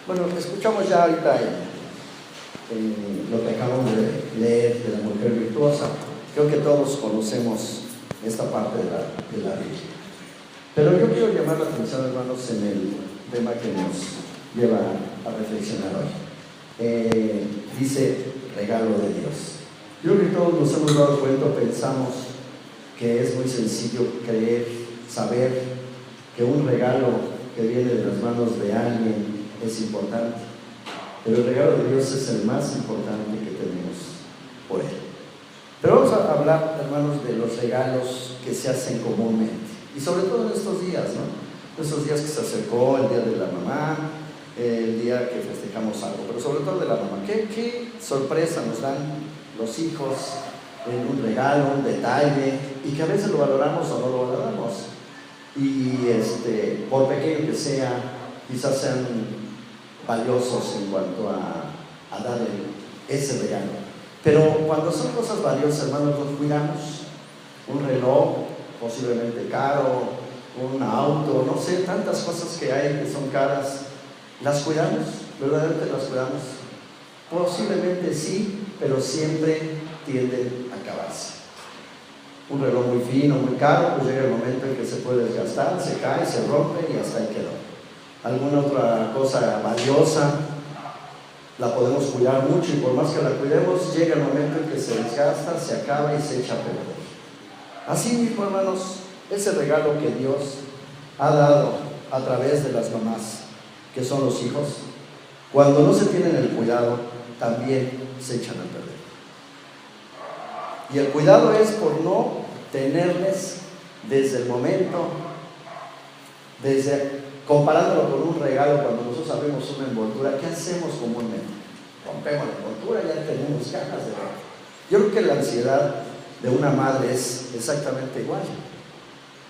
Bueno, escuchamos ya ahorita lo que acabamos de leer de la mujer virtuosa. Creo que todos conocemos esta parte de la Biblia. Pero yo quiero llamar la atención, hermanos, en el tema que nos lleva a reflexionar hoy. Dice regalo de Dios. Yo creo que todos nos hemos dado cuenta, pensamos que es muy sencillo creer, saber que un regalo que viene de las manos de alguien es importante, pero el regalo de Dios es el más importante que tenemos por Él. Pero vamos a hablar, hermanos, de los regalos que se hacen comúnmente, y sobre todo en estos días, ¿no? Estos días que se acercó el día de la mamá, el día que festejamos algo, pero sobre todo de la mamá. ¿Qué sorpresa nos dan los hijos en un regalo, un detalle, y que a veces lo valoramos o no lo valoramos? Y por pequeño que sea, quizás sean valiosos en cuanto a darle ese regalo. Pero cuando son cosas valiosas, hermanos, los cuidamos. Un reloj, posiblemente caro, un auto, no sé, tantas cosas que hay que son caras. ¿Las cuidamos? ¿Verdaderamente las cuidamos? Posiblemente sí, pero siempre tienden a acabarse. Un reloj muy fino, muy caro, pues llega el momento en que se puede desgastar, se cae, se rompe y hasta ahí quedó. Alguna otra cosa valiosa la podemos cuidar mucho, y por más que la cuidemos, llega el momento en que se desgasta, se acaba y se echa a perder. Así mismo, hermanos, ese regalo que Dios ha dado a través de las mamás, que son los hijos, cuando no se tienen el cuidado, también se echan a perder. Y el cuidado es por no tenerles desde el momento, comparándolo con un regalo. Cuando nosotros abrimos una envoltura, ¿qué hacemos comúnmente? Rompemos la envoltura, ya tenemos ganas de ver. Yo creo que la ansiedad de una madre es exactamente igual.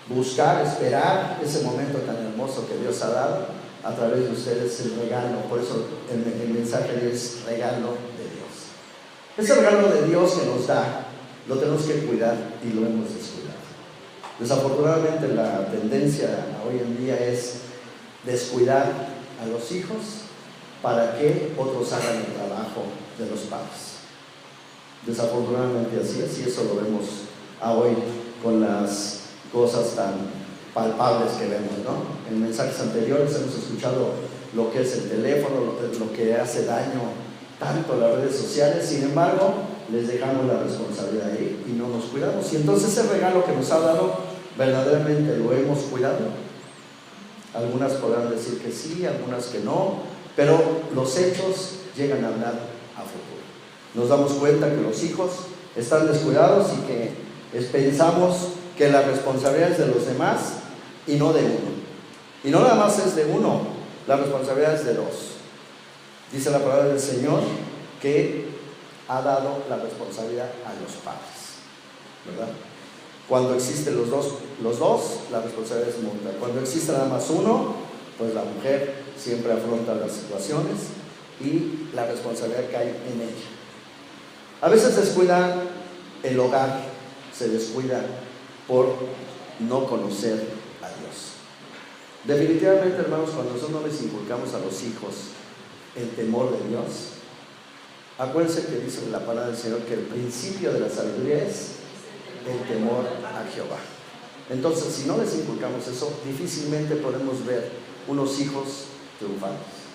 Buscar, esperar ese momento tan hermoso que Dios ha dado a través de ustedes, el regalo. Por eso el mensaje es regalo de Dios. Ese regalo de Dios que nos da, lo tenemos que cuidar y lo hemos descuidado. Desafortunadamente la tendencia hoy en día es descuidar a los hijos para que otros hagan el trabajo de los padres. Desafortunadamente así eso lo vemos hoy con las cosas tan palpables que vemos, ¿no? En mensajes anteriores hemos escuchado lo que es el teléfono, lo que hace daño tanto a las redes sociales. Sin embargo, les dejamos la responsabilidad ahí y no nos cuidamos. Y entonces ese regalo que nos ha dado, ¿verdaderamente lo hemos cuidado? Algunas podrán decir que sí, algunas que no, pero los hechos llegan a hablar a futuro. Nos damos cuenta que los hijos están descuidados y que pensamos que la responsabilidad es de los demás y no de uno. Y no nada más es de uno, la responsabilidad es de dos. Dice la palabra del Señor que ha dado la responsabilidad a los padres, ¿verdad? Cuando existen los dos, la responsabilidad es mutua. Cuando existe nada más uno, pues la mujer siempre afronta las situaciones y la responsabilidad cae en ella. A veces descuida el hogar, se descuida por no conocer a Dios. Definitivamente, hermanos, cuando nosotros no les inculcamos a los hijos el temor de Dios, acuérdense que dice la palabra del Señor que el principio de la sabiduría es el temor a Jehová. Entonces, si no les inculcamos eso, difícilmente podemos ver unos hijos triunfantes,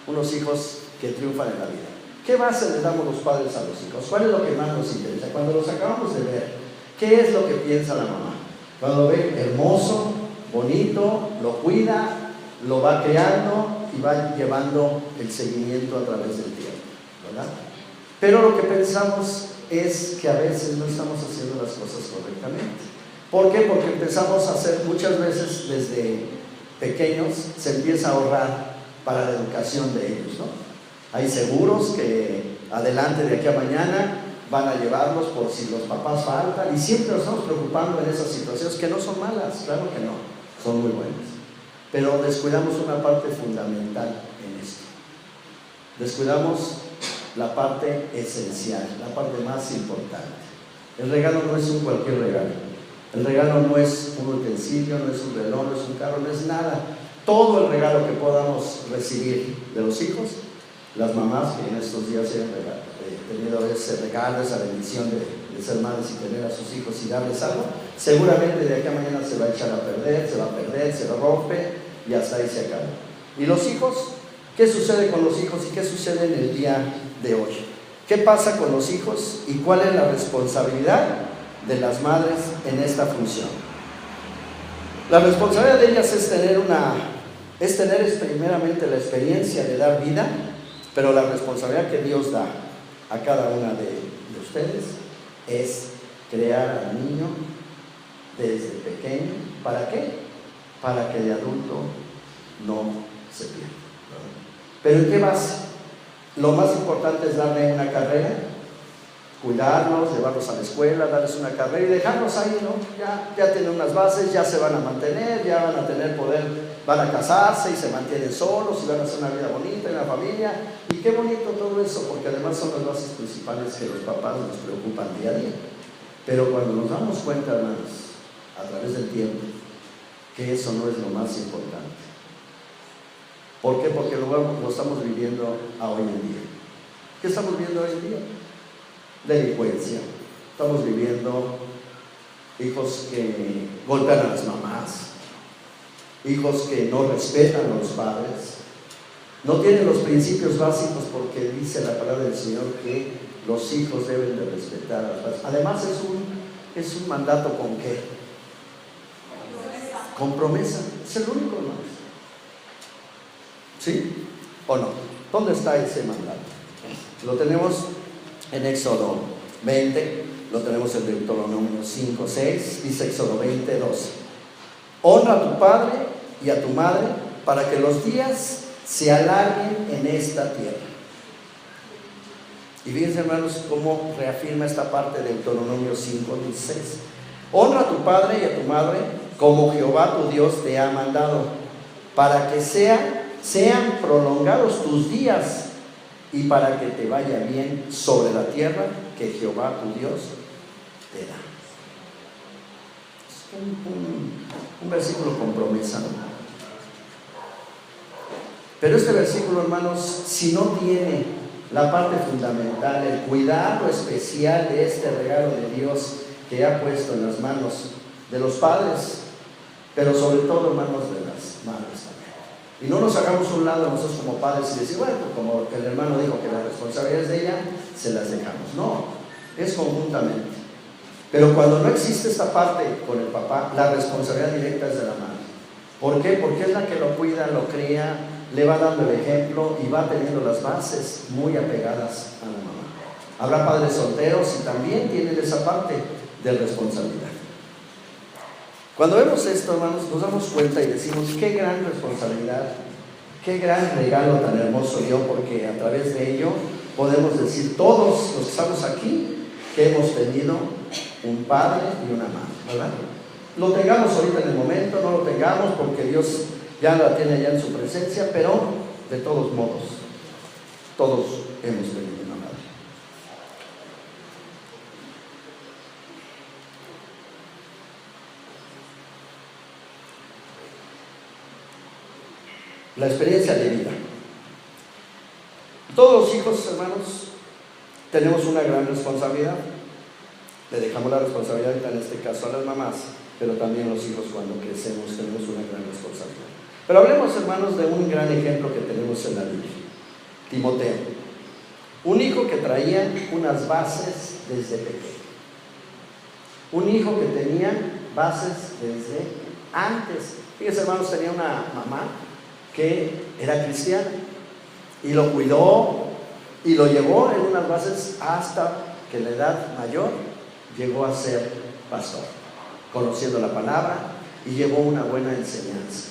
unos hijos que triunfan en la vida. ¿Qué base le damos los padres a los hijos? ¿Cuál es lo que más nos interesa? Cuando los acabamos de ver, ¿qué es lo que piensa la mamá? Cuando lo ve hermoso, bonito, lo cuida, lo va creando y va llevando el seguimiento a través del tiempo, ¿verdad? Pero lo que pensamos es que a veces no estamos haciendo las cosas correctamente. ¿Por qué? Porque empezamos a hacer muchas veces desde pequeños, se empieza a ahorrar para la educación de ellos, ¿no? Hay seguros que adelante de aquí a mañana van a llevarlos por si los papás faltan, y siempre nos estamos preocupando en esas situaciones que no son malas, claro que no, son muy buenas, pero descuidamos una parte fundamental en esto. Descuidamos la parte esencial, la parte más importante. El regalo no es un cualquier regalo. El regalo no es un utensilio, no es un reloj, no es un carro, no es nada. Todo el regalo que podamos podamos recibir de los hijos, las mamás que en estos días han tenido ese regalo, esa bendición de ser madres y tener a sus hijos y darles algo, seguramente de aquí a mañana se va a echar a perder, se rompe y hasta ahí se acaba. ¿Y los hijos? ¿Qué sucede con los hijos y qué sucede en el día de hoy? ¿Qué pasa con los hijos y cuál es la responsabilidad de las madres en esta función? La responsabilidad de ellas es tener primeramente la experiencia de dar vida, pero la responsabilidad que Dios da a cada una de ustedes es crear al niño desde pequeño. ¿Para qué? Para que de adulto no se pierda. ¿Pero en qué base? Lo más importante es darle una carrera, cuidarlos, llevarlos a la escuela, darles una carrera y dejarlos ahí, ¿no? Ya tienen unas bases, ya se van a mantener, ya van a tener poder, van a casarse y se mantienen solos y van a hacer una vida bonita en la familia. Y qué bonito todo eso, porque además son las bases principales que los papás nos preocupan día a día. Pero cuando nos damos cuenta, hermanos, a través del tiempo, que eso no es lo más importante. ¿Por qué? Porque lo estamos viviendo hoy en día. ¿Qué estamos viendo hoy en día? Delincuencia. Estamos viviendo hijos que golpean a las mamás, hijos que no respetan a los padres, no tienen los principios básicos, porque dice la palabra del Señor que los hijos deben de respetar a los padres. Además es un mandato ¿con qué? Con promesa. Es el único, ¿no? ¿Sí o no? ¿Dónde está ese mandato? Lo tenemos en Éxodo 20, lo tenemos en Deuteronomio 5, 6, dice Éxodo 20, 12. Honra a tu padre y a tu madre para que los días se alarguen en esta tierra. Y fíjense, hermanos, cómo reafirma esta parte de Deuteronomio 5, 16. Honra a tu padre y a tu madre como Jehová tu Dios te ha mandado, para que sean prolongados tus días y para que te vaya bien sobre la tierra que Jehová tu Dios te da. Es un versículo con promesa, ¿no? Pero este versículo, hermanos, si no tiene la parte fundamental, el cuidado especial de este regalo de Dios que ha puesto en las manos de los padres, pero sobre todo, hermanos, de las madres también. Y no nos hagamos a un lado nosotros como padres y decir, bueno, como el hermano dijo que la responsabilidad es de ella, se las dejamos. No, es conjuntamente. Pero cuando no existe esta parte con el papá, la responsabilidad directa es de la madre. ¿Por qué? Porque es la que lo cuida, lo cría, le va dando el ejemplo y va teniendo las bases muy apegadas a la mamá. Habrá padres solteros y también tienen esa parte de responsabilidad. Cuando vemos esto, hermanos, nos damos cuenta y decimos, qué gran responsabilidad, qué gran regalo tan hermoso dio, porque a través de ello podemos decir todos los que estamos aquí que hemos tenido un padre y una madre, ¿verdad? Lo tengamos ahorita en el momento, no lo tengamos porque Dios ya la tiene allá en su presencia, pero de todos modos, todos hemos tenido una madre. La experiencia de vida. Todos los hijos, hermanos, tenemos una gran responsabilidad. Le dejamos la responsabilidad en este caso a las mamás, pero también los hijos cuando crecemos tenemos una gran responsabilidad. Pero hablemos, hermanos, de un gran ejemplo que tenemos en la Biblia. Timoteo, un hijo que traía unas bases desde pequeño, un hijo que tenía bases desde antes. Fíjense, hermanos, tenía una mamá que era cristiana y lo cuidó y lo llevó en unas bases hasta que la edad mayor llegó a ser pastor, conociendo la palabra y llevó una buena enseñanza.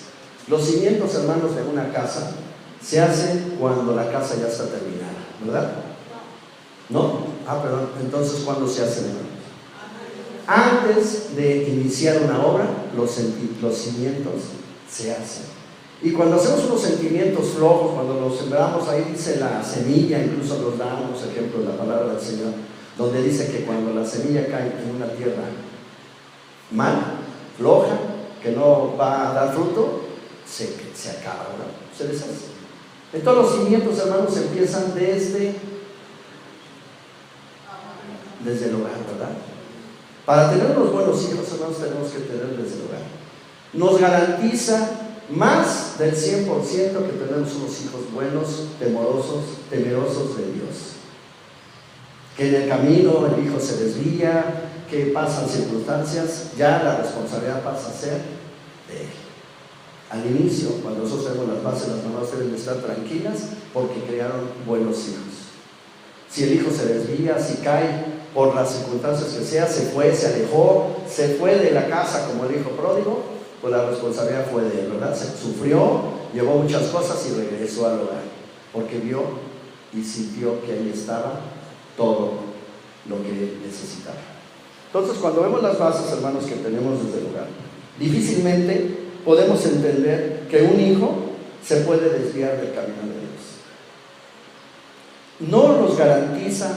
Los cimientos, hermanos, de una casa se hacen cuando la casa ya está terminada, ¿verdad? ¿No? Perdón, entonces ¿cuándo se hacen, hermanos? Antes de iniciar una obra, los cimientos se hacen. Y cuando hacemos unos sentimientos flojos, cuando los sembramos, ahí dice la semilla, incluso los damos ejemplo de la palabra del Señor, donde dice que cuando la semilla cae en una tierra mal, floja, que no va a dar fruto, se acaba, ¿no? Se deshace. Entonces los cimientos, hermanos, empiezan desde el hogar, ¿verdad? Para tener unos buenos hijos, hermanos, tenemos que tener desde el hogar. Nos garantiza más del 100% que tenemos unos hijos buenos, temerosos de Dios. Que en el camino el hijo se desvía, que pasan circunstancias, ya la responsabilidad pasa a ser de él. Al inicio, cuando nosotros tenemos las bases, las mamás deben de estar tranquilas porque crearon buenos hijos. Si el hijo se desvía, si cae por las circunstancias que sea, se fue, se alejó, se fue de la casa como el hijo pródigo, pues la responsabilidad fue de él, ¿verdad? Se sufrió, llevó muchas cosas y regresó al hogar, porque vio y sintió que ahí estaba todo lo que él necesitaba. Entonces, cuando vemos las bases, hermanos, que tenemos desde el hogar, difícilmente podemos entender que un hijo se puede desviar del camino de Dios. No nos garantiza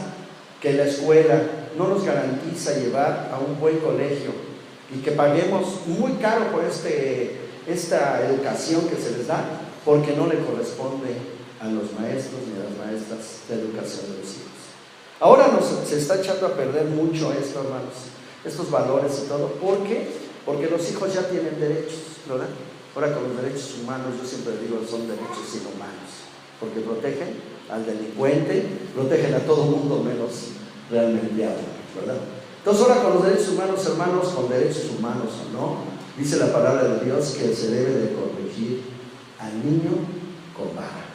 que la escuela, no nos garantiza llevar a un buen colegio y que paguemos muy caro por esta educación que se les da, porque no le corresponde a los maestros ni a las maestras la educación de los hijos. Ahora se está echando a perder mucho esto, hermanos, estos valores y todo. ¿Por qué? Porque los hijos ya tienen derechos, ¿verdad? Ahora con los derechos humanos, yo siempre digo, son derechos inhumanos, porque protegen al delincuente, protegen a todo mundo menos realmente a uno, ¿verdad? Entonces ahora con los derechos humanos, hermanos, con derechos humanos o no, dice la palabra de Dios que se debe de corregir al niño con vara.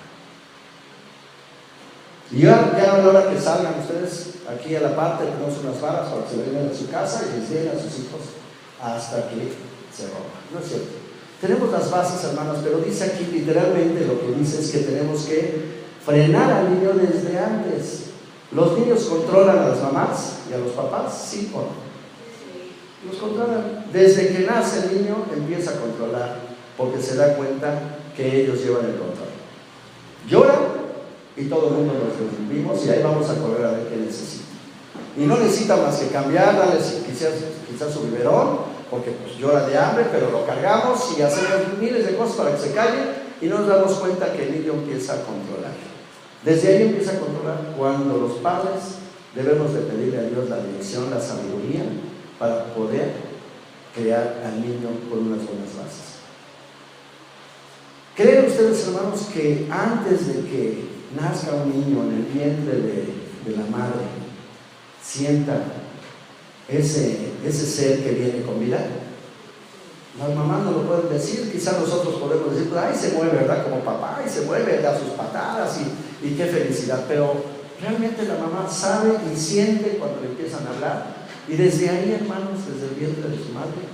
Y ya a la hora que salgan ustedes aquí a la parte, tenemos unas varas para que se vengan a su casa y les den a sus hijos hasta que se rompan. No es cierto. Tenemos las bases, hermanos, pero dice aquí literalmente, lo que dice es que tenemos que frenar al niño desde antes. ¿Los niños controlan a las mamás y a los papás? ¿Sí o no? Los controlan. Desde que nace el niño empieza a controlar, porque se da cuenta que ellos llevan el control. Llora y todo el mundo nos desvivimos y ahí vamos a correr a ver qué necesita. Y no necesita más que cambiar, darle quizás su biberón, porque pues llora de hambre, pero lo cargamos y hacemos miles de cosas para que se calle y nos damos cuenta que el niño empieza a controlar. Desde ahí empieza a controlar, cuando los padres debemos de pedirle a Dios la dirección, la sabiduría, para poder crear al niño con unas buenas bases. ¿Creen ustedes, hermanos, que antes de que nazca un niño en el vientre de la madre, sienta ese ser que viene con vida? Las mamás no lo pueden decir, quizás nosotros podemos decir, pues, ay, se mueve, ¿verdad? Como papá, y se mueve, da sus patadas y qué felicidad, pero realmente la mamá sabe y siente cuando le empiezan a hablar, y desde ahí, hermanos, desde el vientre de su madre,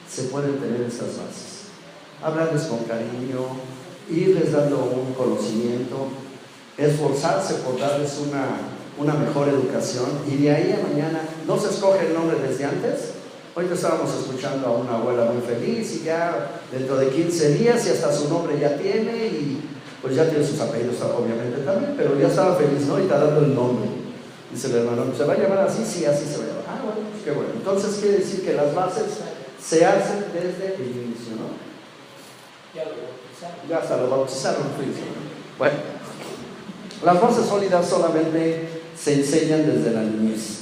se pueden tener estas bases. Hablarles con cariño, irles dando un conocimiento, esforzarse por darles una mejor educación, y de ahí a mañana no se escoge el nombre desde antes. Hoy estábamos escuchando a una abuela muy feliz y ya dentro de 15 días y hasta su nombre ya tiene, y pues ya tiene sus apellidos obviamente también, pero ya estaba feliz, ¿no? Y está dando el nombre. Dice el hermano, ¿se va a llamar así? Sí, así se va a llamar. Ah, bueno, pues qué bueno. Entonces quiere decir que las bases se hacen desde el inicio, ¿no? Ya lo bautizaron. Ya hasta lo bautizaron. Bueno, las bases sólidas solamente se enseñan desde la niñez.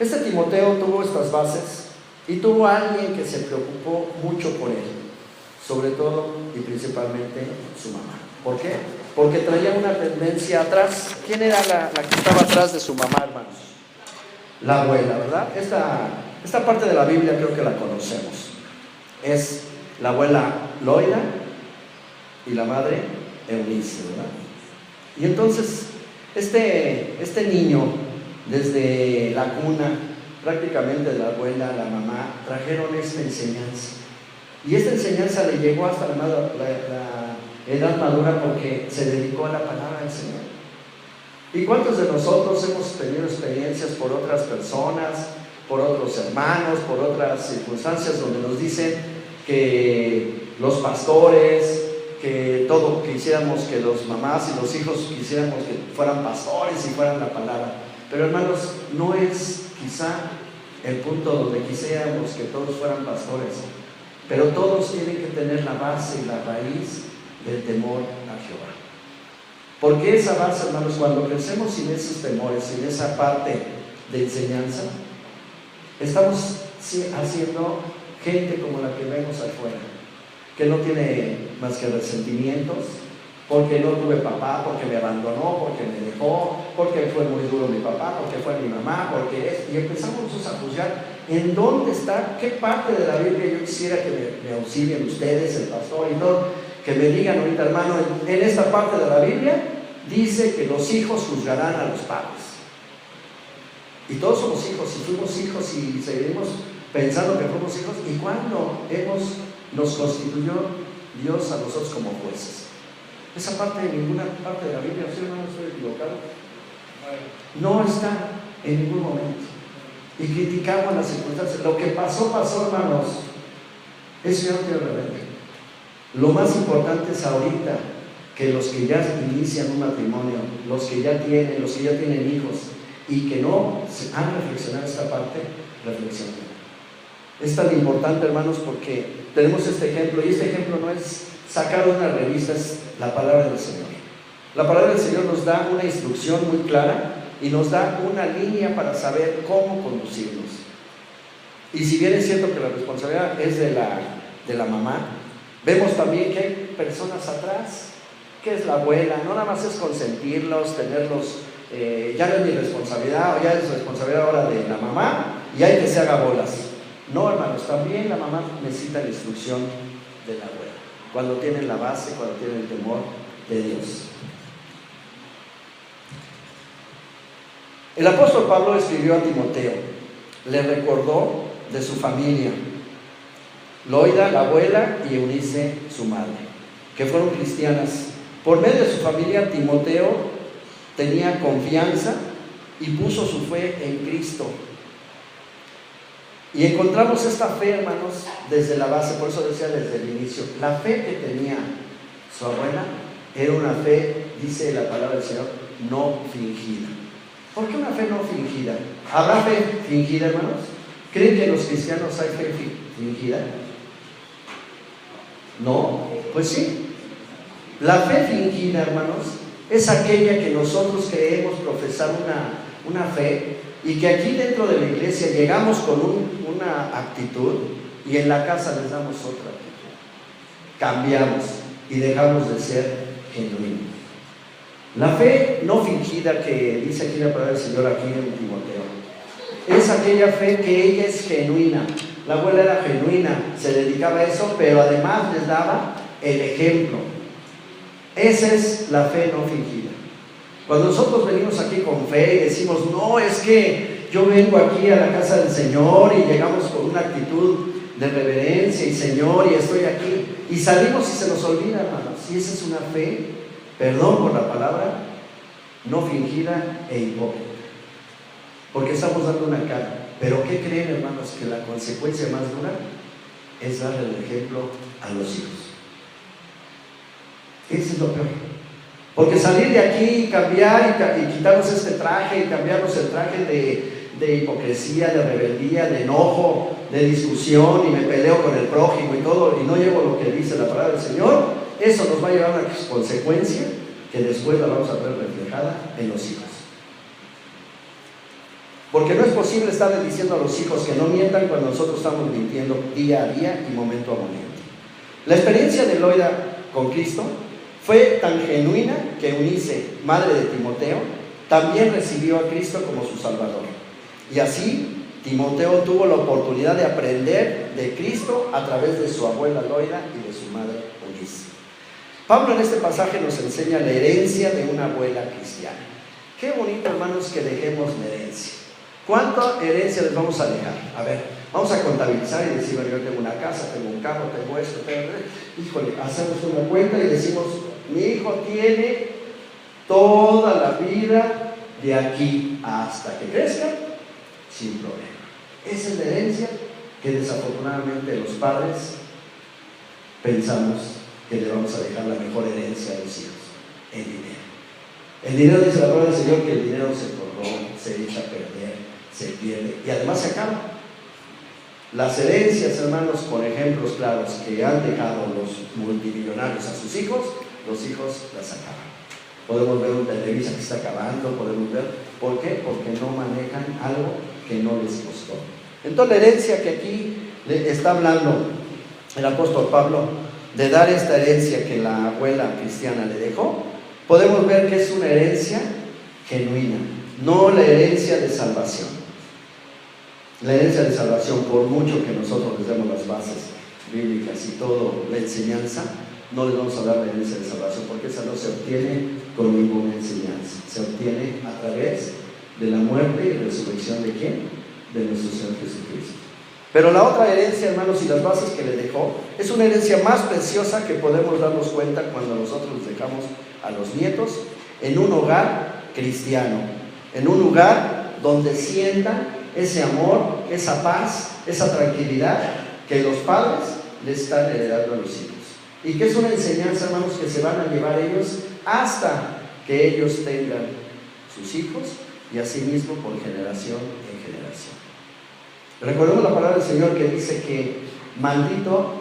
Este Timoteo tuvo estas bases y tuvo a alguien que se preocupó mucho por él, sobre todo y principalmente su mamá. ¿Por qué? Porque traía una tendencia atrás. ¿Quién era la que estaba atrás de su mamá, hermanos? La abuela, ¿verdad? Esta parte de la Biblia creo que la conocemos. Es la abuela Loida y la madre Eunice, ¿verdad? Y entonces este niño, desde la cuna, prácticamente la abuela, la mamá, trajeron esta enseñanza. Y esta enseñanza le llegó hasta la edad madura porque se dedicó a la palabra del Señor. ¿Y cuántos de nosotros hemos tenido experiencias por otras personas, por otros hermanos, por otras circunstancias donde nos dicen que los pastores, que todo quisiéramos, que los mamás y los hijos quisiéramos que fueran pastores y fueran la palabra? Pero hermanos, no es quizá el punto donde quisiéramos que todos fueran pastores, pero todos tienen que tener la base y la raíz del temor a Jehová. Porque esa base, hermanos, cuando crecemos sin esos temores, sin esa parte de enseñanza, estamos haciendo gente como la que vemos afuera, que no tiene más que resentimientos, porque no tuve papá, porque me abandonó, porque me dejó, porque fue muy duro mi papá, porque fue mi mamá, porque es, y empezamos nosotros a juzgar en dónde está, qué parte de la Biblia yo quisiera que me auxilien ustedes, el pastor y todo, que me digan ahorita, hermano, en esta parte de la Biblia dice que los hijos juzgarán a los padres. Y todos somos hijos, y fuimos hijos y seguimos pensando que fuimos hijos. ¿Y cuándo nos constituyó Dios a nosotros como jueces? Esa parte de ninguna parte de la Biblia, ¿sí, hermano? ¿Estoy equivocado? No está en ningún momento. Y criticamos las circunstancias. Lo que pasó, hermanos. Eso ya no tiene remedio. Lo más importante es ahorita que los que ya inician un matrimonio, los que ya tienen hijos y que no han reflexionado esta parte, reflexionen. Es tan importante, hermanos, porque tenemos este ejemplo, y este ejemplo no es sacar una revista, es la palabra del Señor. La palabra del Señor nos da una instrucción muy clara y nos da una línea para saber cómo conducirnos. Y si bien es cierto que la responsabilidad es de la mamá, vemos también que hay personas atrás, que es la abuela. No nada más es consentirlos, tenerlos, ya no es mi responsabilidad, o ya es responsabilidad ahora de la mamá, y hay que se haga bolas. No, hermanos, también la mamá necesita la instrucción de la abuela, cuando tienen la base, cuando tienen el temor de Dios. El apóstol Pablo escribió a Timoteo, le recordó de su familia, Loida, la abuela, y Eunice, su madre, que fueron cristianas. Por medio de su familia, Timoteo tenía confianza y puso su fe en Cristo. Y encontramos esta fe, hermanos, desde la base. Por eso decía desde el inicio, la fe que tenía su abuela era una fe, dice la palabra del Señor, no fingida. ¿Por qué una fe no fingida? ¿Habrá fe fingida, hermanos? ¿Creen que en los cristianos hay fe fingida? No, pues sí. La fe fingida, hermanos, es aquella que nosotros creemos profesar una fe, y que aquí dentro de la iglesia llegamos con una actitud y en la casa les damos otra actitud. Cambiamos y dejamos de ser genuinos. La fe no fingida que dice aquí la palabra del Señor aquí en Timoteo, es aquella fe que ella es genuina. La abuela era genuina, se dedicaba a eso, pero además les daba el ejemplo. Esa es la fe no fingida. Cuando nosotros venimos aquí con fe y decimos, no, es que yo vengo aquí a la casa del Señor y llegamos con una actitud de reverencia y Señor y estoy aquí, y salimos y se nos olvida, hermanos, y esa es una fe, perdón por la palabra, no fingida e hipócrita, porque estamos dando una cara. Pero ¿qué creen, hermanos? Que la consecuencia más dura es darle el ejemplo a los hijos. Ese es lo peor. Porque salir de aquí y cambiar y quitarnos este traje y cambiarnos el traje de hipocresía, de rebeldía, de enojo, de discusión, y me peleo con el prójimo y todo, y no llevo lo que dice la palabra del Señor, eso nos va a llevar a una consecuencia que después la vamos a ver reflejada en los hijos. Porque no es posible estarle diciendo a los hijos que no mientan cuando nosotros estamos mintiendo día a día y momento a momento. La experiencia de Loida con Cristo fue tan genuina que Eunice, madre de Timoteo, también recibió a Cristo como su Salvador. Y así Timoteo tuvo la oportunidad de aprender de Cristo a través de su abuela Loida y de su madre Eunice. Pablo en este pasaje nos enseña la herencia de una abuela cristiana. Qué bonito, hermanos, que dejemos la herencia. ¿Cuánta herencia les vamos a dejar? A ver, vamos a contabilizar y decir, bueno, yo tengo una casa, tengo un carro, tengo esto, híjole, hacemos una cuenta y decimos, mi hijo tiene toda la vida de aquí hasta que crezca sin problema. Esa es la herencia que desafortunadamente los padres pensamos que le vamos a dejar la mejor herencia a los hijos: el dinero. El dinero, dice la palabra del Señor, que el dinero se corrompe, se echa a perder, se pierde y además se acaba. Las herencias, hermanos, con ejemplos claros que han dejado los multimillonarios a sus hijos, los hijos las acaban. podemos ver un Televisa que está acabando, podemos ver, ¿por qué? Porque no manejan algo que no les costó. Entonces la herencia que aquí le está hablando el apóstol Pablo, de dar esta herencia que la abuela cristiana le dejó, podemos ver que es una herencia genuina, no la herencia de salvación. La herencia de salvación, por mucho que nosotros les demos las bases bíblicas y todo, la enseñanza, no les vamos a dar la herencia de salvación, porque esa no se obtiene con ninguna enseñanza, se obtiene a través de la muerte y resurrección ¿de quién? De nuestro Señor Jesucristo. Pero la otra herencia, hermanos, y las bases que le dejó, es una herencia más preciosa que podemos darnos cuenta cuando nosotros dejamos a los nietos en un hogar cristiano, en un lugar donde sientan ese amor, esa paz, esa tranquilidad que los padres le están heredando a los hijos. Y que es una enseñanza, hermanos, que se van a llevar ellos hasta que ellos tengan sus hijos y asimismo por generación en generación. Recordemos la palabra del Señor que dice que maldito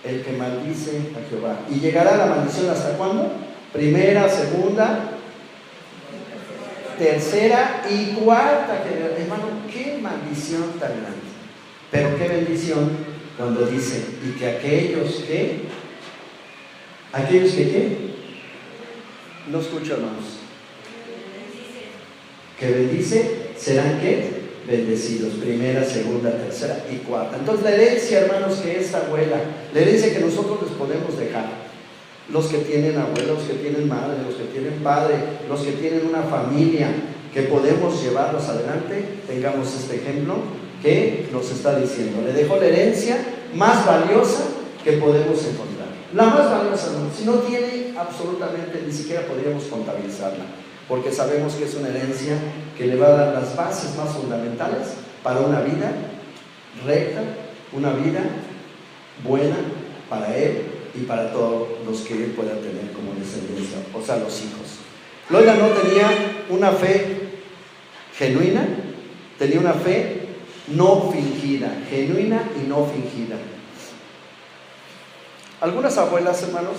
el que maldice a Jehová. ¿Y llegará la maldición hasta cuándo? Primera, segunda, tercera y cuarta generación. Hermano, qué maldición tan grande. Pero qué bendición cuando dice, y que aquellos que ¿qué? No escucho, hermanos. Que bendice, serán ¿qué? Bendecidos, primera, segunda, tercera y cuarta. Entonces la herencia, hermanos, que esta abuela, la herencia que nosotros les podemos dejar, los que tienen abuelos, los que tienen madre, los que tienen padre, los que tienen una familia, que podemos llevarlos adelante, tengamos este ejemplo que nos está diciendo. Le dejó la herencia más valiosa que podemos encontrar. La más valiosa, hermanos, si no tiene absolutamente, ni siquiera podríamos contabilizarla, porque sabemos que es una herencia que le va a dar las bases más fundamentales para una vida recta, una vida buena para él y para todos los que él pueda tener como descendencia, o sea, los hijos. Lola no tenía una fe genuina, tenía una fe no fingida, genuina y no fingida. Algunas abuelas, hermanos,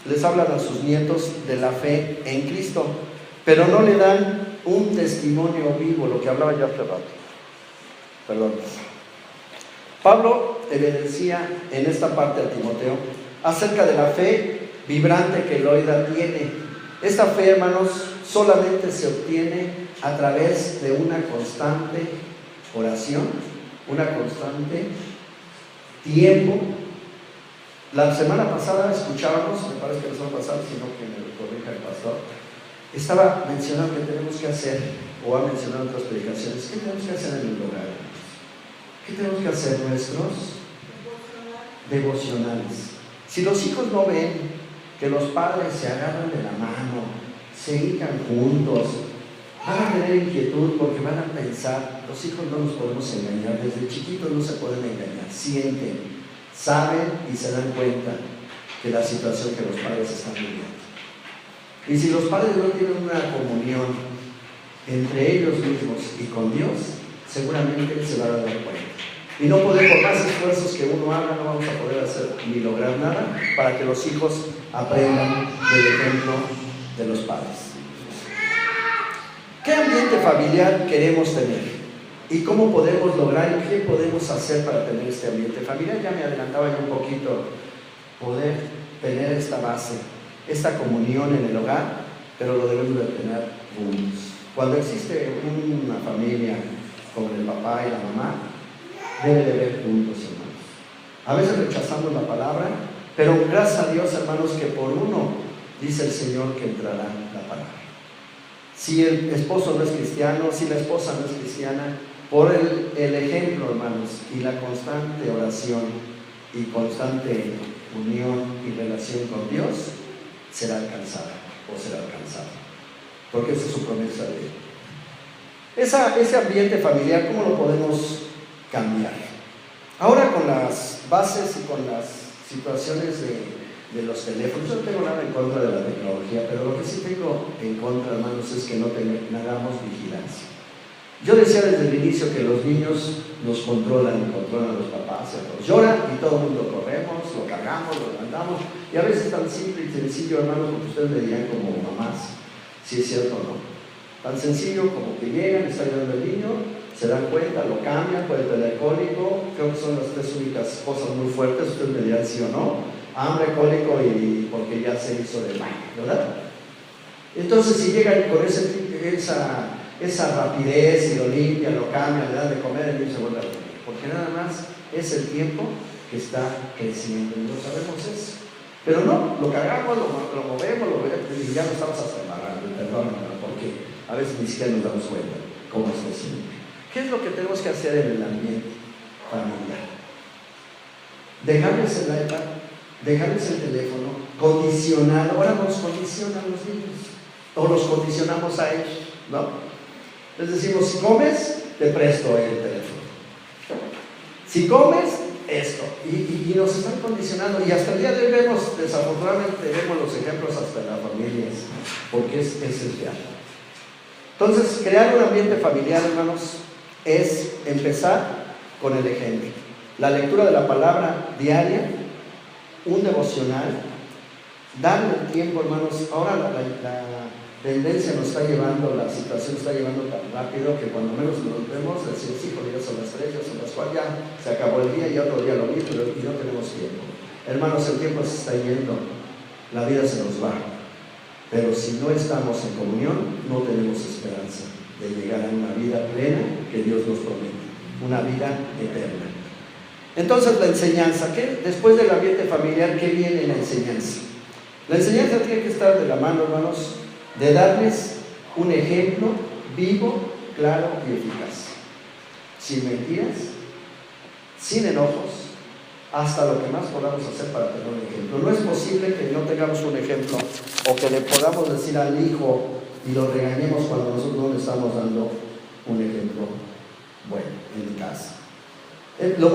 les hablan a sus nietos de la fe en Cristo, pero no le dan un testimonio vivo, lo que hablaba yo hace rato. Perdón. Pablo evidencia en esta parte a Timoteo acerca de la fe vibrante que Loida tiene. Esta fe, hermanos, solamente se obtiene a través de una constante oración, una constante tiempo. La semana pasada escuchábamos, me parece que la semana pasada, si no que me lo corrija el pastor, estaba mencionando que tenemos que hacer, o ha mencionado en otras predicaciones, ¿qué tenemos que hacer en el hogar? ¿Qué tenemos que hacer? Nuestros devocionales. Si los hijos no ven que los padres se agarran de la mano, se hincan juntos, van a tener inquietud porque van a pensar, los hijos no nos podemos engañar, desde chiquitos no se pueden engañar, sienten, saben y se dan cuenta de la situación que los padres están viviendo. Y si los padres no tienen una comunión entre ellos mismos y con Dios, seguramente se van a dar cuenta. Y no podemos, por más esfuerzos que uno haga, no vamos a poder hacer ni lograr nada para que los hijos aprendan del ejemplo de los padres. ¿Qué ambiente familiar queremos tener? ¿Y cómo podemos lograr y qué podemos hacer para tener este ambiente familiar? Ya me adelantaba yo un poquito, poder tener esta base, esta comunión en el hogar, pero lo debemos de tener juntos. Cuando existe una familia como el papá y la mamá, debe de ver juntos, hermanos. A veces rechazamos la palabra, pero gracias a Dios, hermanos, que por uno dice el Señor que entrará la palabra. Si el esposo no es cristiano, si la esposa no es cristiana, por el ejemplo, hermanos, y la constante oración y constante unión y relación con Dios, será alcanzada o será alcanzada, porque esa es su promesa de él. Ese ambiente familiar, ¿cómo lo podemos cambiar? Ahora con las bases y con las situaciones de los teléfonos, yo no tengo nada en contra de la tecnología, pero lo que sí tengo en contra, hermanos, es que no hagamos vigilancia. Yo decía desde el inicio que los niños nos controlan y controlan a los papás. Nos lloran y todo el mundo corremos, lo cargamos, lo levantamos. Y a veces tan simple y sencillo, hermanos, porque ustedes me dirían como mamás, si es cierto o no. Tan sencillo como que llegan, está llorando el niño, se dan cuenta, lo cambian, puede tener cólico. Creo que son las tres únicas cosas muy fuertes, ustedes me dirán sí o no. Hambre, cólico y porque ya se hizo de baño, ¿verdad? Entonces, si llegan con esa rapidez y lo limpian, lo cambian, le dan de comer, el niño se vuelve a dormir. Porque nada más es el tiempo que está creciendo y no sabemos eso. Pero no, lo cargamos, lo movemos, y ya lo estamos hasta embarrando, perdónenme, porque a veces ni siquiera nos damos cuenta cómo es posible. ¿Qué es lo que tenemos que hacer en el ambiente familiar? Dejarles el iPad, dejarles el teléfono, condicionar. Ahora nos condicionan los niños, o los condicionamos a ellos, ¿no? Les decimos, si comes, te presto el teléfono. Si comes, esto. Y nos están condicionando. Y hasta el día de hoy vemos, desafortunadamente, vemos los ejemplos hasta en las familias, porque es real. Entonces, crear un ambiente familiar, hermanos, es empezar con el ejemplo. La lectura de la palabra diaria, un devocional, darle el tiempo, hermanos. Ahora la tendencia nos está llevando, la situación está llevando tan rápido que cuando menos nos vemos, decimos, hijo, ya son las 3, ya son las 4, ya se acabó el día y otro día lo mismo y no tenemos tiempo. Hermanos, el tiempo se está yendo, la vida se nos va, pero si no estamos en comunión, no tenemos esperanza de llegar a una vida plena que Dios nos promete, una vida eterna. Entonces, la enseñanza, ¿qué? Después del ambiente familiar, ¿qué viene la enseñanza? La enseñanza tiene que estar de la mano, hermanos, de darles un ejemplo vivo, claro y eficaz, sin mentiras, sin enojos, hasta lo que más podamos hacer para tener un ejemplo. No es posible que no tengamos un ejemplo o que le podamos decir al hijo y lo regañemos cuando nosotros no le estamos dando un ejemplo bueno en casa. Lo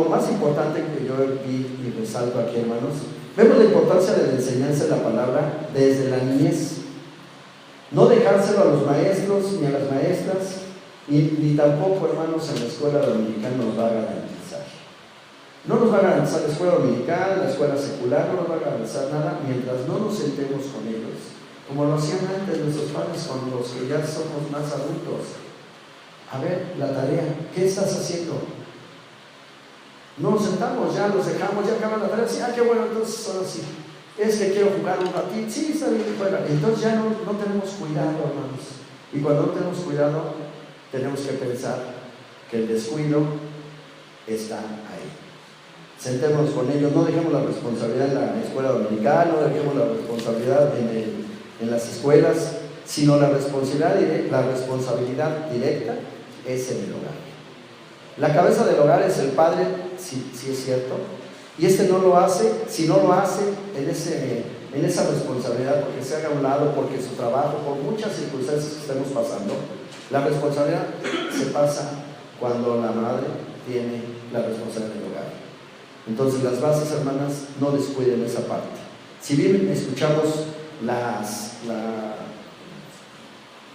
más importante que yo vi y resalto aquí, hermanos, vemos la importancia de la enseñanza de la palabra desde la niñez. No dejárselo a los maestros ni a las maestras, ni tampoco, hermanos, en la escuela dominical nos va a garantizar. No nos va a garantizar la escuela dominical, la escuela secular, no nos va a garantizar nada mientras no nos sentemos con ellos, como lo hacían antes nuestros padres con los que ya somos más adultos. A ver, la tarea, ¿qué estás haciendo? No nos sentamos, ya los dejamos, ya acaban la tarea, sí, qué bueno, entonces ahora sí. Es que quiero jugar un ratito, sí, está bien, fuera. Entonces ya no tenemos cuidado, hermanos. Y cuando no tenemos cuidado, tenemos que pensar que el descuido está ahí. Sentémonos con ellos, no dejemos la responsabilidad en la escuela dominical, no dejemos la responsabilidad en las escuelas, sino la responsabilidad directa es en el hogar. La cabeza del hogar es el padre, sí es cierto, y no lo hace, si no lo hace en esa responsabilidad, porque se haga a un lado, porque su trabajo, por muchas circunstancias que estemos pasando, la responsabilidad se pasa cuando la madre tiene la responsabilidad del hogar. Entonces las bases, hermanas, no descuiden esa parte. Si bien escuchamos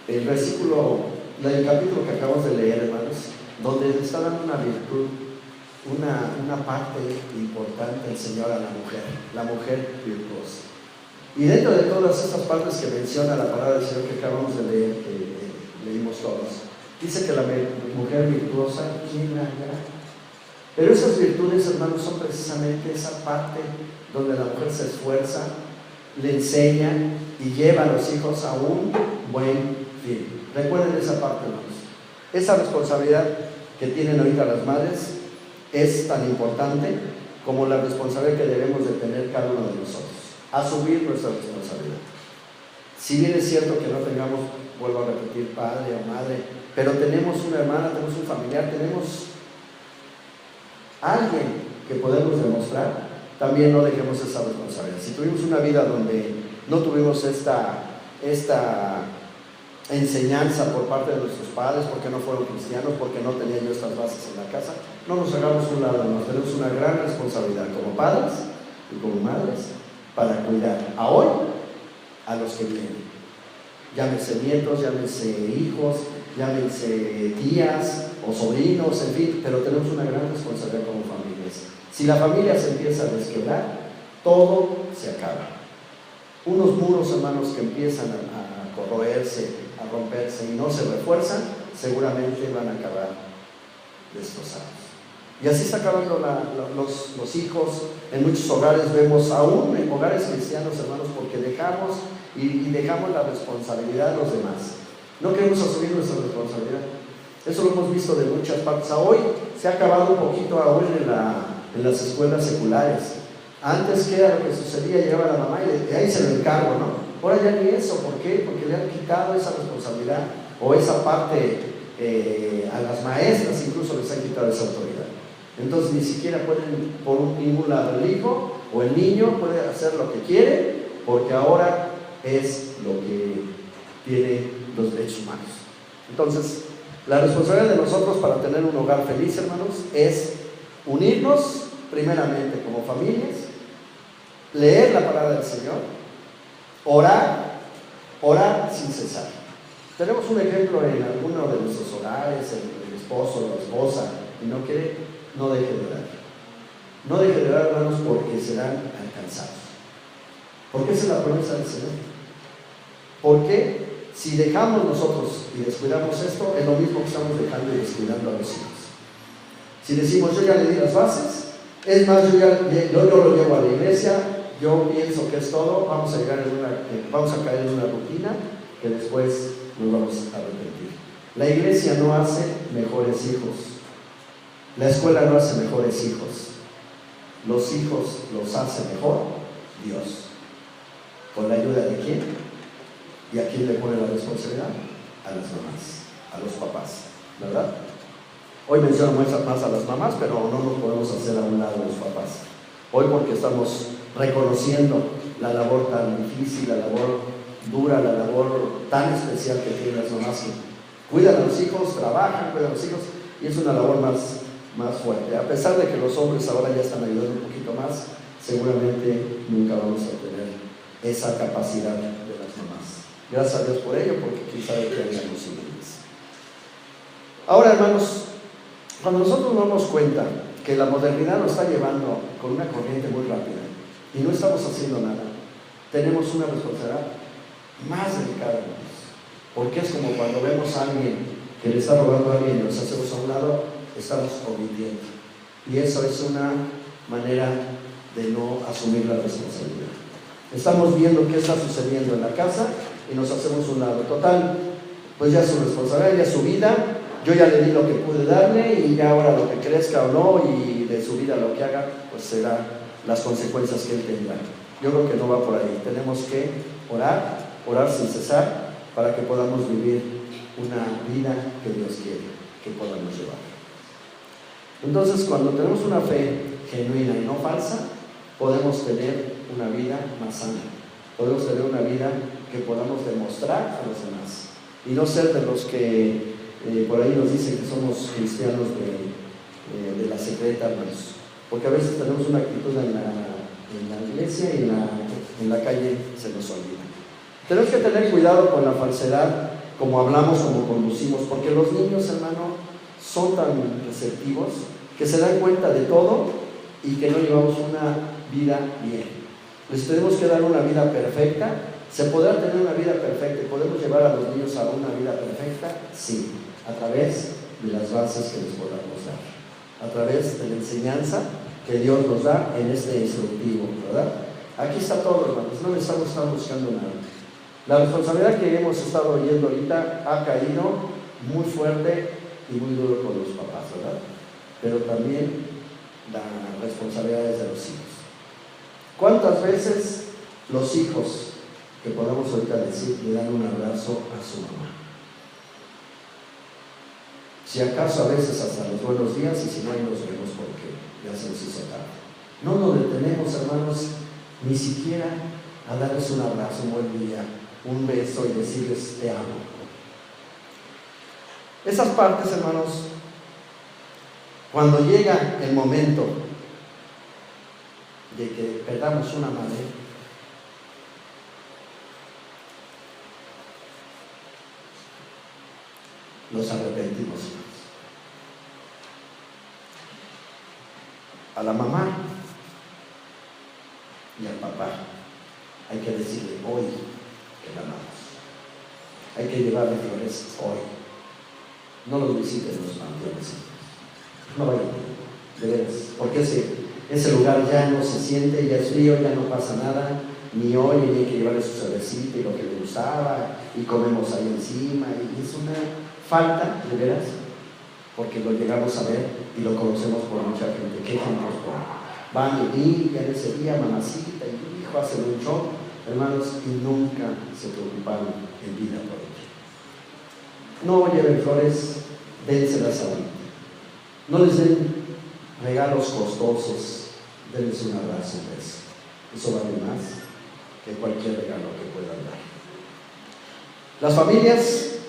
el capítulo que acabamos de leer, hermanos, donde está dando una virtud, una parte importante el Señor a la mujer virtuosa. Y dentro de todas estas partes que menciona la palabra del Señor que acabamos de leer, que leímos todos, dice que la mujer virtuosa, ¿quién la hallará? Pero esas virtudes, hermanos, son precisamente esa parte donde la mujer se esfuerza, le enseña y lleva a los hijos a un buen fin. Recuerden esa parte, hermanos. Esa responsabilidad que tienen ahorita las madres es tan importante como la responsabilidad que debemos de tener cada uno de nosotros, asumir nuestra responsabilidad. Si bien es cierto que no tengamos, vuelvo a repetir, padre o madre, pero tenemos una hermana, tenemos un familiar, tenemos alguien que podemos demostrar, también no dejemos esa responsabilidad. Si tuvimos una vida donde no tuvimos esta enseñanza por parte de nuestros padres, porque no fueron cristianos, porque no tenían yo estas bases en la casa, no nos hagamos un lado, nos tenemos una gran responsabilidad como padres y como madres para cuidar a hoy a los que vienen, llámese nietos, llámese hijos, llámense tías o sobrinos, en fin, pero tenemos una gran responsabilidad como familias. Si la familia se empieza a desquebrar, todo se acaba. Unos muros, hermanos, que empiezan a corroerse, a romperse y no se refuerzan, seguramente van a acabar destrozados. Y así está acabando los hijos. En muchos hogares vemos, aún en hogares cristianos, hermanos, porque dejamos la responsabilidad de los demás. No queremos asumir nuestra responsabilidad. Eso lo hemos visto de muchas partes. Hoy se ha acabado un poquito aún en las escuelas seculares. Antes, ¿qué era lo que sucedía? Llegaba la mamá y de ahí se lo encargo, ¿no? Ahora ya ni eso. ¿Por qué? Porque le han quitado esa responsabilidad o esa parte a las maestras, incluso les han quitado esa autoridad. Entonces ni siquiera pueden, por ningún lado, el hijo o el niño puede hacer lo que quiere, porque ahora es lo que tiene los derechos humanos. Entonces, la responsabilidad de nosotros para tener un hogar feliz, hermanos, es unirnos primeramente como familias, leer la palabra del Señor, orar sin cesar. Tenemos un ejemplo en alguno de nuestros hogares, el esposo o la esposa, y no quiere, no deje de orar. No deje de orar, hermanos, porque serán alcanzados. Porque esa es la promesa del Señor. Porque si dejamos nosotros y descuidamos esto, es lo mismo que estamos dejando y descuidando a los hijos. Si decimos, yo ya le di las bases, es más, yo lo llevo a la iglesia, yo pienso que es todo, vamos a caer en una rutina que después nos vamos a arrepentir. La iglesia no hace mejores hijos, la escuela no hace mejores hijos, los hijos los hace mejor Dios. ¿Con la ayuda de quién? ¿Y a quién le pone la responsabilidad? A las mamás, a los papás, ¿verdad? Hoy menciono más a las mamás, pero no nos podemos hacer a un lado los papás. Hoy porque estamos reconociendo la labor tan difícil, la labor dura, la labor tan especial que tienen las mamás que cuidan a los hijos, trabajan, cuidan a los hijos, y es una labor más fuerte. A pesar de que los hombres ahora ya están ayudando un poquito más, seguramente nunca vamos a tener esa capacidad de las mamás. Gracias a Dios por ello, porque quién sabe que hay los hijos. Ahora, hermanos, cuando nosotros nos damos cuenta que la modernidad nos está llevando con una corriente muy rápida y no estamos haciendo nada, tenemos una responsabilidad más delicada, hermanos, porque es como cuando vemos a alguien que le está robando a alguien y nos hacemos a un lado, estamos omitiendo, y eso es una manera de no asumir la responsabilidad. Estamos viendo qué está sucediendo en la casa y nos hacemos a un lado. Total, pues ya es su responsabilidad, ya es su vida. Yo ya le di lo que pude darle y ya ahora lo que crezca o no y de su vida lo que haga, pues será las consecuencias que él tendrá. Yo creo que no va por ahí. Tenemos que orar sin cesar para que podamos vivir una vida que Dios quiere que podamos llevar. Entonces, cuando tenemos una fe genuina y no falsa, podemos tener una vida más sana. Podemos tener una vida que podamos demostrar a los demás y no ser de los que por ahí nos dicen que somos cristianos de la secreta, hermanos, porque a veces tenemos una actitud en la iglesia y en la calle se nos olvida. Tenemos que tener cuidado con la falsedad, como hablamos, como conducimos, porque los niños, hermano, son tan receptivos que se dan cuenta de todo y que no llevamos una vida bien. Les tenemos que dar una vida perfecta. ¿Se podrá tener una vida perfecta? ¿Podemos llevar a los niños a una vida perfecta? Sí, a través de las bases que les podamos dar, a través de la enseñanza que Dios nos da en este instructivo, ¿verdad? Aquí está todo, hermanos, no necesitamos estar buscando nada. La responsabilidad que hemos estado oyendo ahorita ha caído muy fuerte y muy duro con los papás, ¿verdad? Pero también la responsabilidad es de los hijos. ¿Cuántas veces los hijos, que podemos ahorita decir, le dan un abrazo a su mamá? Si acaso a veces hasta los buenos días, y si no, ahí nos vemos porque ya se nos hizo tarde. No nos detenemos, hermanos, ni siquiera a darles un abrazo, un buen día, un beso y decirles te amo. Esas partes, hermanos, cuando llega el momento de que perdamos una madre, nos arrepentimos. A la mamá y al papá hay que decirle hoy que la amamos. Hay que llevarle flores hoy. No los visiten los panteones. No vayan, de veras, porque ese lugar ya no se siente, ya es frío, ya no pasa nada, ni hoy, ni hay que llevarle su cervecita y lo que le gustaba, y comemos ahí encima, y es una falta, de veras, porque lo llegamos a ver y lo conocemos por mucha gente. ¿Qué ejemplos ponen? Van y limpian ese día, mamacita y tu hijo hacen un show, hermanos, y nunca se preocuparon en vida por ello. No lleven flores, dénselas ahorita. No les den regalos costosos, denles un abrazo, un beso. Eso vale más que cualquier regalo que puedan dar. Las familias,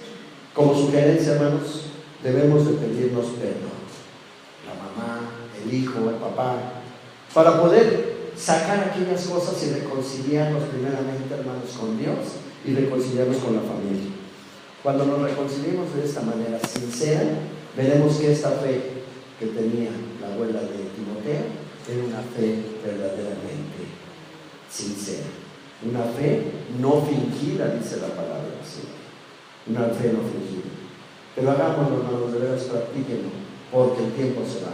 como sugerencia, hermanos, debemos de pedirnos perdón. La mamá, el hijo, el papá, para poder sacar aquellas cosas y reconciliarnos primeramente, hermanos, con Dios y reconciliarnos con la familia. Cuando nos reconciliemos de esta manera sincera, veremos que esta fe que tenía la abuela de Timoteo era una fe verdaderamente sincera, una fe no fingida, dice la palabra del Señor, una fe no fingida. Pero hagámoslo, hermanos, de veras, practíquenlo, porque el tiempo se va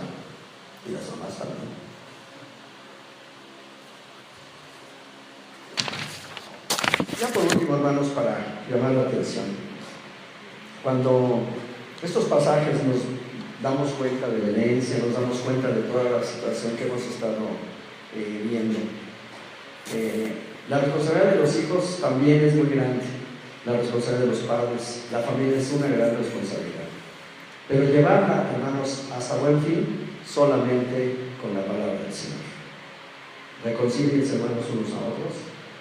y las mamás también. Ya por último, hermanos, para llamar la atención, cuando estos pasajes nos damos cuenta de violencia, nos damos cuenta de toda la situación que hemos estado viendo, la responsabilidad de los hijos también es muy grande, la responsabilidad de los padres, la familia es una gran responsabilidad, pero llevarla, hermanos, hasta buen fin solamente con la palabra del Señor. Reconcíliense, hermanos, unos a otros.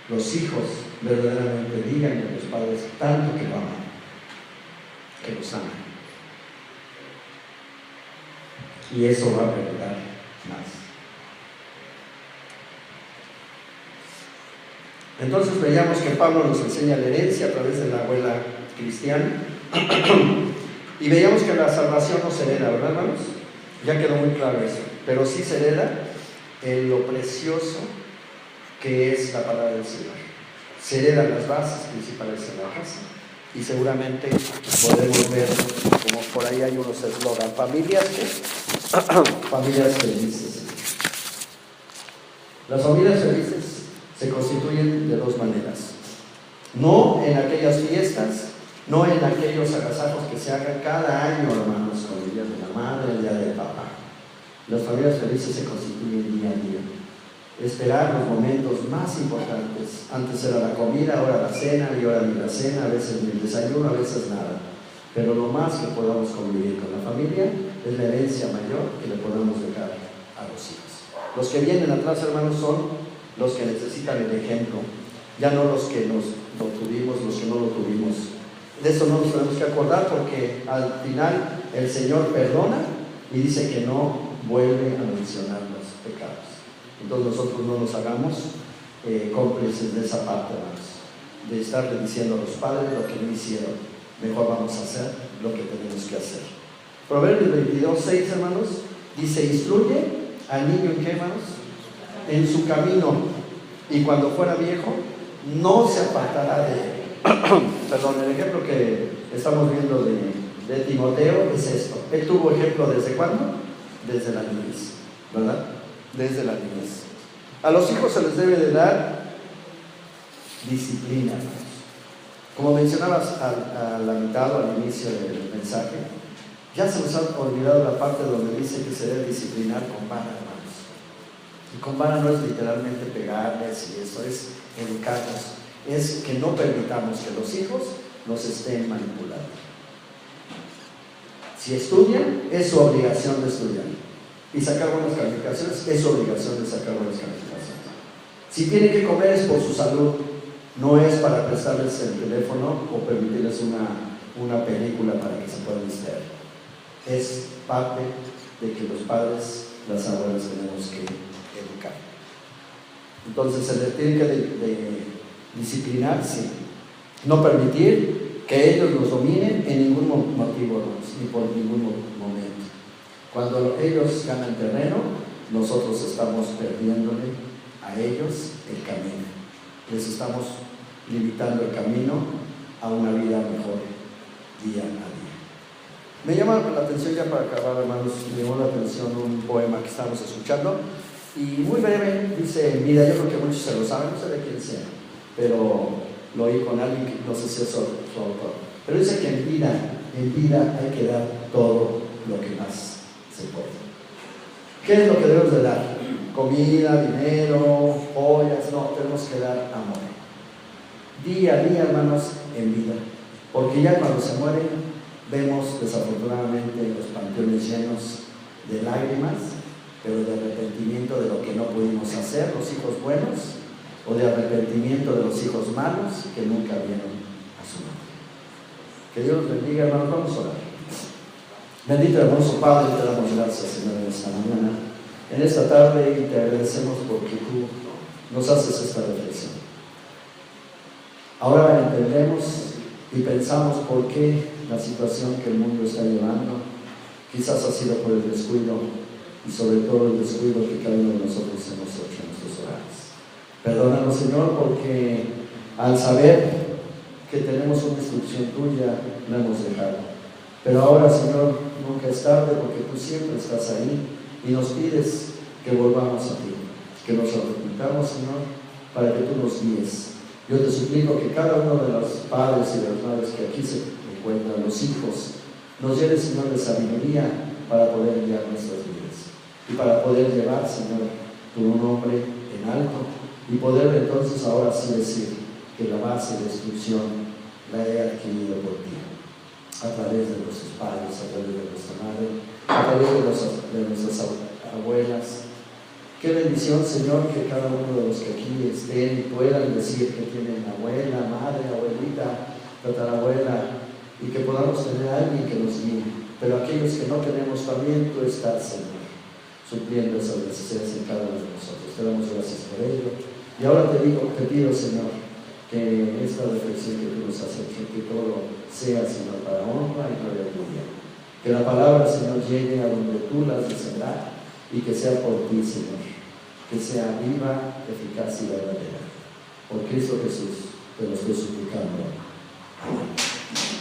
Los hijos verdaderamente digan a los padres tanto que lo aman, que los aman. Y eso va a perdurar más. Entonces veíamos que Pablo nos enseña la herencia a través de la abuela cristiana. Y veíamos que la salvación no se hereda, ¿verdad, hermanos? Ya quedó muy claro eso. Pero sí se hereda en lo precioso que es la palabra del Señor. Se heredan las bases principales en la casa. Y seguramente podemos ver, como por ahí hay unos eslogan, familias felices. Las familias felices se constituyen de dos maneras. No en aquellas fiestas, no en aquellos agasajos que se hagan cada año, hermanos, con el día de la madre, el día del papá. Las familias felices se constituyen día a día. Esperar los momentos más importantes. Antes era la comida, ahora la cena, y ahora ni la cena, a veces ni el desayuno, a veces nada. Pero lo más que podamos convivir con la familia es la herencia mayor que le podemos dejar a los hijos. Los que vienen atrás, hermanos, son los que necesitan el ejemplo, ya no los que lo tuvimos, los que no lo tuvimos. De eso no nos tenemos que acordar, porque al final el Señor perdona y dice que no vuelve a mencionar los pecados. Entonces nosotros no nos hagamos cómplices de esa parte, hermanos, de estarle diciendo a los padres lo que no hicieron. Mejor vamos a hacer lo que tenemos que hacer. Proverbios 22:6, hermanos, dice: instruye al niño en qué, hermanos, en su camino, y cuando fuera viejo no se apartará de él. Perdón, el ejemplo que estamos viendo de Timoteo es esto. Él tuvo ejemplo ¿desde cuándo? Desde la niñez, ¿verdad? Desde la niñez. A los hijos se les debe de dar disciplina, hermanos. Como mencionabas a la mitad o al inicio del mensaje, ya se nos ha olvidado la parte donde dice que se debe disciplinar con vara, hermanos. Y con vara no es literalmente pegarles y eso, es educarlos. Es que no permitamos que los hijos nos estén manipulando. Si estudian, es su obligación de estudiar. Y sacar buenas calificaciones, es su obligación de sacar buenas calificaciones. Si tienen que comer, es por su salud. No es para prestarles el teléfono o permitirles una película para que se puedan distraer. Es parte de que los padres, las abuelas, tenemos que educar. Entonces se les tiene que disciplinar, sí. No permitir que ellos nos dominen en ningún motivo, ni por ningún momento. Cuando ellos ganan terreno, nosotros estamos perdiéndole a ellos el camino. Les estamos limitando el camino a una vida mejor día a día. Me llama la atención, ya para acabar, hermanos, me llamó la atención un poema que estamos escuchando, y muy breve, dice: mira, yo creo que muchos se lo saben, no sé de quién sea, pero lo oí con alguien que no sé si es su autor, pero dice que en vida hay que dar todo lo que más se puede. ¿Qué es lo que debemos de dar? Comida, dinero, joyas. No, tenemos que dar amor. Día a día, hermanos, en vida. Porque ya cuando se mueren, vemos desafortunadamente los panteones llenos de lágrimas, pero de arrepentimiento de lo que no pudimos hacer, los hijos buenos, o de arrepentimiento de los hijos malos que nunca vieron a su madre. Que Dios los bendiga, hermanos. Vamos a orar. Bendito hermoso Padre, te damos gracias, Señor, en esta mañana, en esta tarde, y te agradecemos porque tú nos haces esta reflexión. Ahora entendemos y pensamos por qué la situación que el mundo está llevando quizás ha sido por el descuido, y sobre todo el descuido que cada uno de nosotros hemos hecho en nuestros hogares. Perdónanos, Señor, porque al saber que tenemos una instrucción tuya, la hemos dejado. Pero ahora, Señor, nunca es tarde, porque tú siempre estás ahí y nos pides que volvamos a ti, que nos arrepintamos, Señor, para que tú nos guíes. Yo te suplico que cada uno de los padres y de las madres que aquí se encuentran, los hijos, nos lleve, Señor, de sabiduría para poder guiar nuestras vidas y para poder llevar, Señor, tu nombre en alto, y poder entonces ahora sí decir que la base de instrucción la he adquirido por ti, a través de nuestros padres, a través de nuestra madre, a través de nuestras abuelas. Qué bendición, Señor, que cada uno de los que aquí estén puedan decir que tienen abuela, madre, abuelita, tatarabuela, y que podamos tener a alguien que nos guíe. Pero aquellos que no tenemos, también tú estás, Señor, supliendo esas necesidades en cada uno de nosotros. Te damos gracias por ello. Y ahora te pido, Señor, que esta reflexión que tú nos has hecho, que todo sea, Señor, para honra y gloria tuya. Que la palabra, Señor, llegue a donde tú las de sembrar, y que sea por ti, Señor. Que sea viva, eficaz y verdadera. Por Cristo Jesús te lo estoy suplicando. Amén.